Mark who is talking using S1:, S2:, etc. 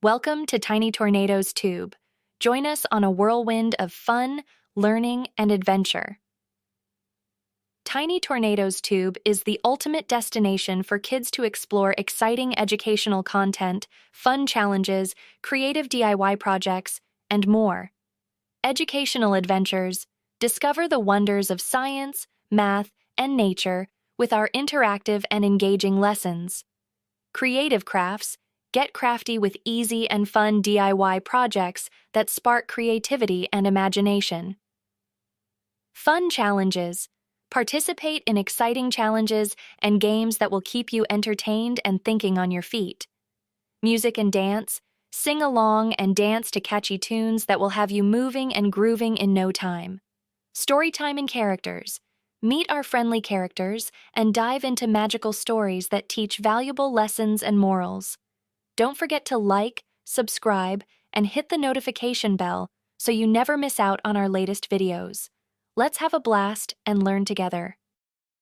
S1: Welcome to Tiny Tornado's Tube. Join us on a whirlwind of fun, learning, and adventure. Tiny Tornado's Tube is the ultimate destination for kids to explore exciting educational content, fun challenges, creative DIY projects, and more. Educational adventures. Discover the wonders of science, math, and nature with our interactive and engaging lessons. Creative crafts. Get crafty with easy and fun DIY projects that spark creativity and imagination. Fun challenges. Participate in exciting challenges and games that will keep you entertained and thinking on your feet. Music and dance. Sing along and dance to catchy tunes that will have you moving and grooving in no time. Storytime and Characters. Meet our friendly characters and dive into magical stories that teach valuable lessons and morals. Don't forget to like, subscribe, and hit the notification bell so you never miss out on our latest videos. Let's have a blast and learn together.